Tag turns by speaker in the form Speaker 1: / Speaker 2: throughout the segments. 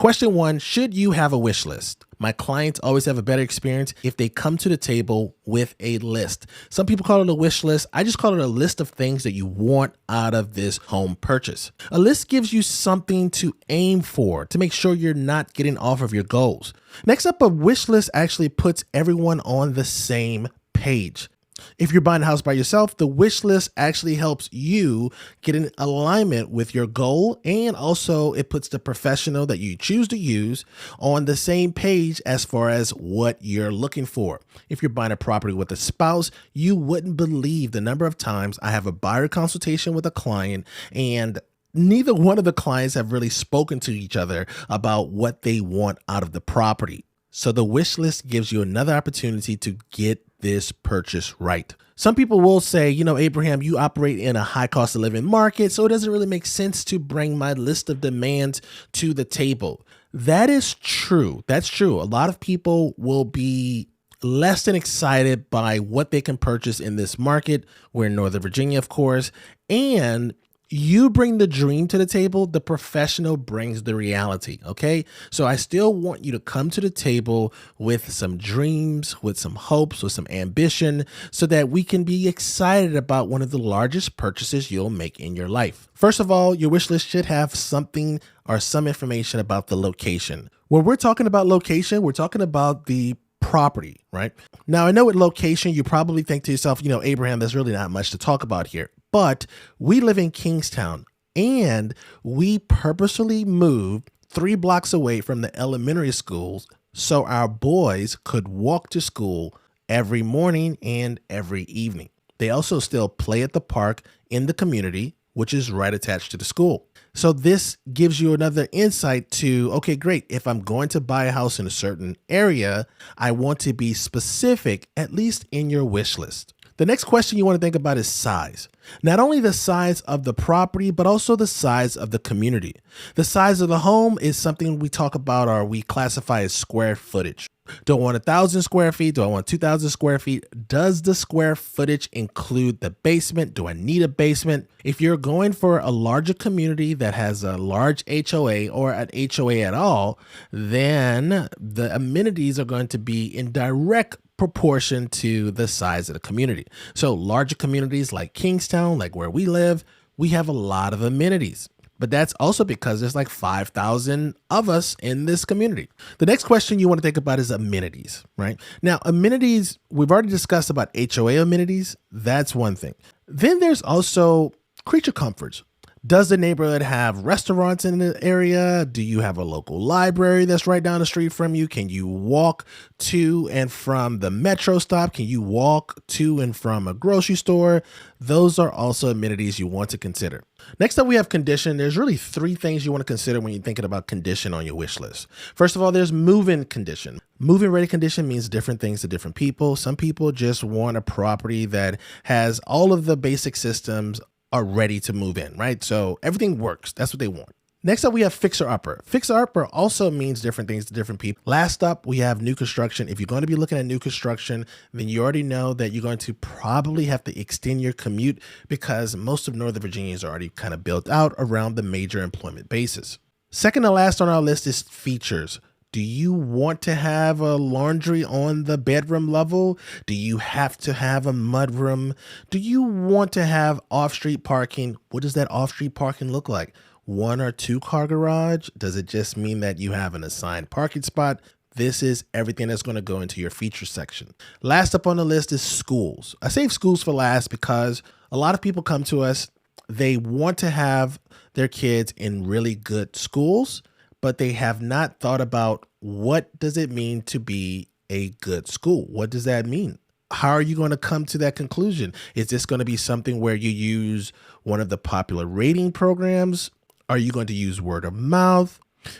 Speaker 1: Question 1, should you have a wish list? My clients always have a better experience if they come to the table with a list. Some people call it a wish list. I just call it a list of things that you want out of this home purchase. A list gives you something to aim for to make sure you're not getting off of your goals. Next up, a wish list actually puts everyone on the same page. If you're buying a house by yourself, the wish list actually helps you get in alignment with your goal, and also it puts the professional that you choose to use on the same page as far as what you're looking for. If you're buying a property with a spouse, you wouldn't believe the number of times I have a buyer consultation with a client and neither one of the clients have really spoken to each other about what they want out of the property. So the wish list gives you another opportunity to get this purchase right. Some people will say, Abraham, you operate in a high cost of living market, so it doesn't really make sense to bring my list of demands to the table. That is true. That's true. A lot of people will be less than excited by what they can purchase in this market. We're in Northern Virginia, of course, and you bring the dream to the table, the professional brings the reality, okay? So I still want you to come to the table with some dreams, with some hopes, with some ambition, so that we can be excited about one of the largest purchases you'll make in your life. First of all, your wish list should have something or some information about the location. When we're talking about location, we're talking about the property, right? Now, I know with location, you probably think to yourself, Abraham, there's really not much to talk about here. But we live in Kingstown, and we purposely moved 3 blocks away from the elementary schools so our boys could walk to school every morning and every evening. They also still play at the park in the community, which is right attached to the school. So this gives you another insight to, okay, great. If I'm going to buy a house in a certain area, I want to be specific, at least in your wish list. The next question you want to think about is size. Not only the size of the property, but also the size of the community. The size of the home is something we talk about or we classify as square footage. Do I want 1,000 square feet? Do I want 2,000 square feet? Does the square footage include the basement? Do I need a basement? If you're going for a larger community that has a large HOA or an HOA at all, then the amenities are going to be in direct proportion to the size of the community. So larger communities like Kingstown, like where we live, we have a lot of amenities. But that's also because there's like 5,000 of us in this community. The next question you want to think about is amenities, right? Now, amenities, we've already discussed about HOA amenities. That's one thing. Then there's also creature comforts. Does the neighborhood have restaurants in the area? Do you have a local library that's right down the street from you? Can you walk to and from the metro stop? Can you walk to and from a grocery store? Those are also amenities you want to consider. Next up, we have condition. There's really 3 things you want to consider when you're thinking about condition on your wish list. First of all, there's move-in condition. Move-in ready condition means different things to different people. Some people just want a property that has all of the basic systems are ready to move in, right? So everything works. That's what they want. Next up, we have fixer-upper. Fixer-upper also means different things to different people. Last up, we have new construction. If you're going to be looking at new construction, then you already know that you're going to probably have to extend your commute because most of Northern Virginia is already kind of built out around the major employment bases. Second to last on our list is features. Do you want to have a laundry on the bedroom level? Do you have to have a mudroom? Do you want to have off-street parking? What does that off-street parking look like? 1 or 2 car garage? Does it just mean that you have an assigned parking spot? This is everything that's going to go into your feature section. Last up on the list is schools. I save schools for last because a lot of people come to us. They want to have their kids in really good schools, but they have not thought about what does it mean to be a good school? What does that mean? How are you going to come to that conclusion? Is this going to be something where you use one of the popular rating programs? Are you going to use word of mouth?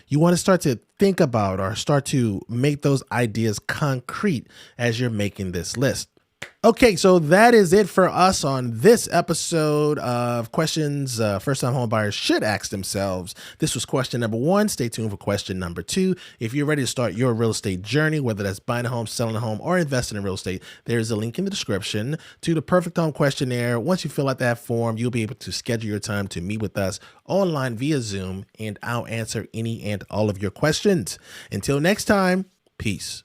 Speaker 1: You want to start to think about or start to make those ideas concrete as you're making this list. Okay, so that is it for us on this episode of questions first-time home buyers should ask themselves. This was question number 1. Stay tuned for question number 2. If you're ready to start your real estate journey, whether that's buying a home, selling a home, or investing in real estate, there's a link in the description to the Perfect Home Questionnaire. Once you fill out that form, you'll be able to schedule your time to meet with us online via Zoom, and I'll answer any and all of your questions. Until next time, peace.